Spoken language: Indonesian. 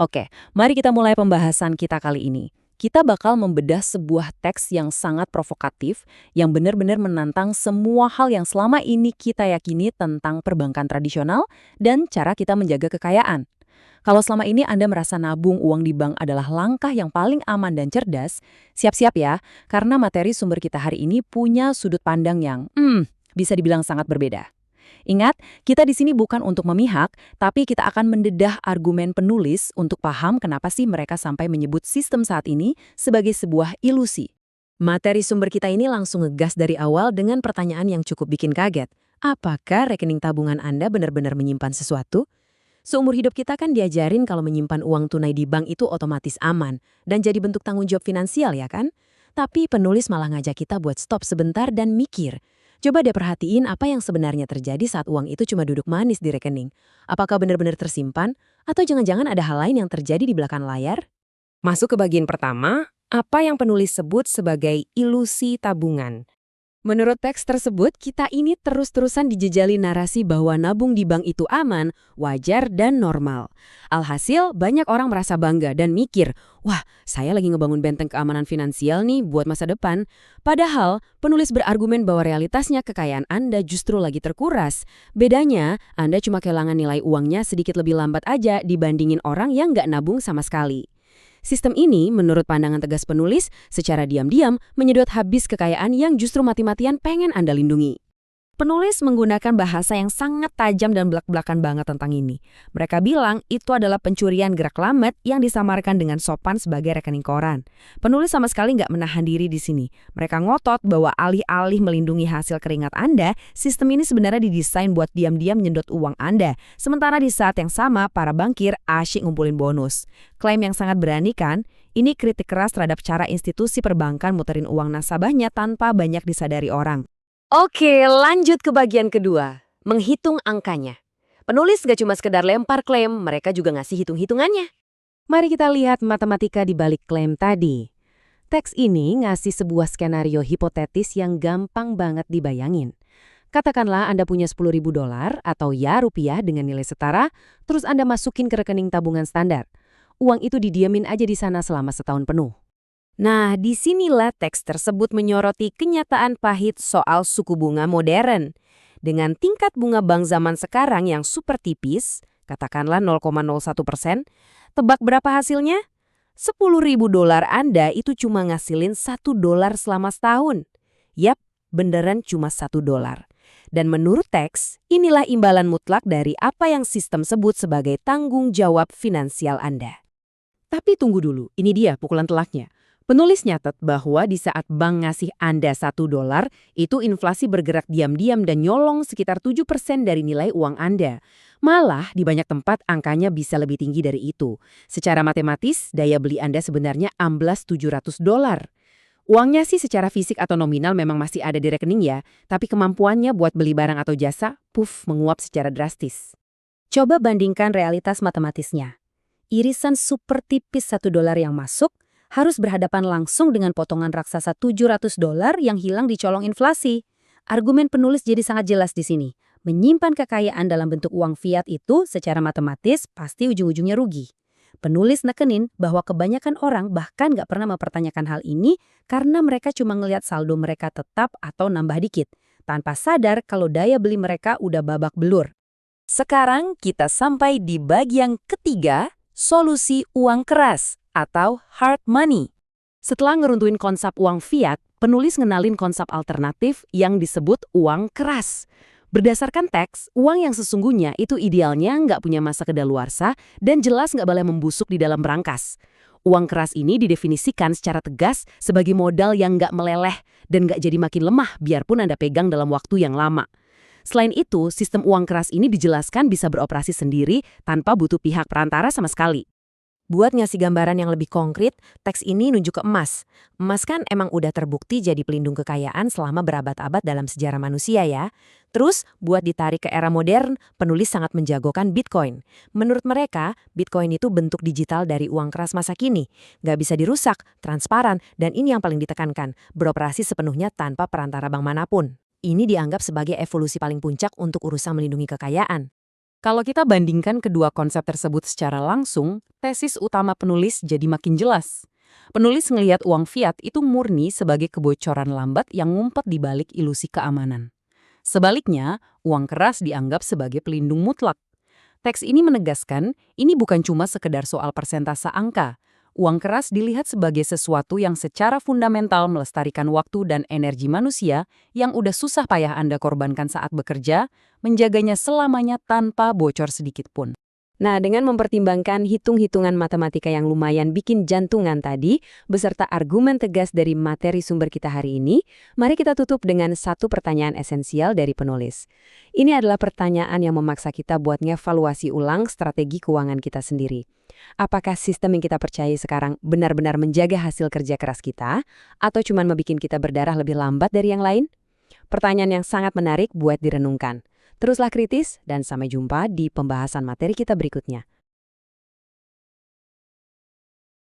Oke, mari kita mulai pembahasan kita kali ini. Kita bakal membedah sebuah teks yang sangat provokatif, yang benar-benar menantang semua hal yang selama ini kita yakini tentang perbankan tradisional dan cara kita menjaga kekayaan. Kalau selama ini Anda merasa nabung uang di bank adalah langkah yang paling aman dan cerdas, siap-siap ya, karena materi sumber kita hari ini punya sudut pandang yang, bisa dibilang sangat berbeda. Ingat, kita di sini bukan untuk memihak, tapi kita akan mendedah argumen penulis untuk paham kenapa sih mereka sampai menyebut sistem saat ini sebagai sebuah ilusi. Materi sumber kita ini langsung ngegas dari awal dengan pertanyaan yang cukup bikin kaget. Apakah rekening tabungan Anda benar-benar menyimpan sesuatu? Seumur hidup kita kan diajarin kalau menyimpan uang tunai di bank itu otomatis aman dan jadi bentuk tanggung jawab finansial ya kan? Tapi penulis malah ngajak kita buat stop sebentar dan mikir. Coba deh perhatiin apa yang sebenarnya terjadi saat uang itu cuma duduk manis di rekening. Apakah benar-benar tersimpan? Atau jangan-jangan ada hal lain yang terjadi di belakang layar? Masuk ke bagian pertama, apa yang penulis sebut sebagai ilusi tabungan. Menurut teks tersebut, kita ini terus-terusan dijejali narasi bahwa nabung di bank itu aman, wajar, dan normal. Alhasil, banyak orang merasa bangga dan mikir, wah, saya lagi ngebangun benteng keamanan finansial nih buat masa depan. Padahal, penulis berargumen bahwa realitasnya kekayaan Anda justru lagi terkuras. Bedanya, Anda cuma kehilangan nilai uangnya sedikit lebih lambat aja dibandingin orang yang nggak nabung sama sekali. Sistem ini, menurut pandangan tegas penulis, secara diam-diam menyedot habis kekayaan yang justru mati-matian pengen Anda lindungi. Penulis menggunakan bahasa yang sangat tajam dan belak-belakan banget tentang ini. Mereka bilang itu adalah pencurian gerak lamet yang disamarkan dengan sopan sebagai rekening koran. Penulis sama sekali nggak menahan diri di sini. Mereka ngotot bahwa alih-alih melindungi hasil keringat Anda, sistem ini sebenarnya didesain buat diam-diam nyedot uang Anda. Sementara di saat yang sama, para bankir asyik ngumpulin bonus. Klaim yang sangat berani kan? Ini kritik keras terhadap cara institusi perbankan muterin uang nasabahnya tanpa banyak disadari orang. Oke, lanjut ke bagian kedua. Menghitung angkanya. Penulis gak cuma sekedar lempar klaim, mereka juga ngasih hitung-hitungannya. Mari kita lihat matematika di balik klaim tadi. Teks ini ngasih sebuah skenario hipotetis yang gampang banget dibayangin. Katakanlah Anda punya $10.000 atau ya rupiah dengan nilai setara, terus Anda masukin ke rekening tabungan standar. Uang itu didiamin aja di sana selama setahun penuh. Nah, disinilah teks tersebut menyoroti kenyataan pahit soal suku bunga modern. Dengan tingkat bunga bank zaman sekarang yang super tipis, katakanlah 0,01%, tebak berapa hasilnya? $10.000 Anda itu cuma ngasilin $1 selama setahun. Yap, beneran cuma $1. Dan menurut teks, inilah imbalan mutlak dari apa yang sistem sebut sebagai tanggung jawab finansial Anda. Tapi tunggu dulu, ini dia pukulan telaknya. Penulis nyatet bahwa di saat bank ngasih Anda $1, itu inflasi bergerak diam-diam dan nyolong sekitar 7% dari nilai uang Anda. Malah di banyak tempat angkanya bisa lebih tinggi dari itu. Secara matematis, daya beli Anda sebenarnya amblas $700. Uangnya sih secara fisik atau nominal memang masih ada di rekening ya, tapi kemampuannya buat beli barang atau jasa, menguap secara drastis. Coba bandingkan realitas matematisnya. Irisan super tipis $1 yang masuk, harus berhadapan langsung dengan potongan raksasa $700 yang hilang dicolong inflasi. Argumen penulis jadi sangat jelas di sini. Menyimpan kekayaan dalam bentuk uang fiat itu secara matematis pasti ujung-ujungnya rugi. Penulis nekenin bahwa kebanyakan orang bahkan nggak pernah mempertanyakan hal ini karena mereka cuma ngelihat saldo mereka tetap atau nambah dikit, tanpa sadar kalau daya beli mereka udah babak belur. Sekarang kita sampai di bagian ketiga, solusi uang keras atau hard money. Setelah ngeruntuhin konsep uang fiat, penulis ngenalin konsep alternatif yang disebut uang keras. Berdasarkan teks, uang yang sesungguhnya itu idealnya nggak punya masa kedaluarsa dan jelas nggak boleh membusuk di dalam berangkas. Uang keras ini didefinisikan secara tegas sebagai modal yang nggak meleleh dan nggak jadi makin lemah biarpun Anda pegang dalam waktu yang lama. Selain itu, sistem uang keras ini dijelaskan bisa beroperasi sendiri tanpa butuh pihak perantara sama sekali. Buat ngasih gambaran yang lebih konkret, teks ini nunjuk ke emas. Emas kan emang udah terbukti jadi pelindung kekayaan selama berabad-abad dalam sejarah manusia ya. Terus, buat ditarik ke era modern, penulis sangat menjagokan Bitcoin. Menurut mereka, Bitcoin itu bentuk digital dari uang keras masa kini. Nggak bisa dirusak, transparan, dan ini yang paling ditekankan, beroperasi sepenuhnya tanpa perantara bank manapun. Ini dianggap sebagai evolusi paling puncak untuk urusan melindungi kekayaan. Kalau kita bandingkan kedua konsep tersebut secara langsung, tesis utama penulis jadi makin jelas. Penulis ngelihat uang fiat itu murni sebagai kebocoran lambat yang ngumpet di balik ilusi keamanan. Sebaliknya, uang keras dianggap sebagai pelindung mutlak. Teks ini menegaskan, ini bukan cuma sekedar soal persentase angka. Uang keras dilihat sebagai sesuatu yang secara fundamental melestarikan waktu dan energi manusia yang udah susah payah Anda korbankan saat bekerja, menjaganya selamanya tanpa bocor sedikit pun. Nah, dengan mempertimbangkan hitung-hitungan matematika yang lumayan bikin jantungan tadi, beserta argumen tegas dari materi sumber kita hari ini, mari kita tutup dengan satu pertanyaan esensial dari penulis. Ini adalah pertanyaan yang memaksa kita buat ngevaluasi ulang strategi keuangan kita sendiri. Apakah sistem yang kita percayai sekarang benar-benar menjaga hasil kerja keras kita, atau cuma membuat kita berdarah lebih lambat dari yang lain? Pertanyaan yang sangat menarik buat direnungkan. Teruslah kritis, dan sampai jumpa di pembahasan materi kita berikutnya.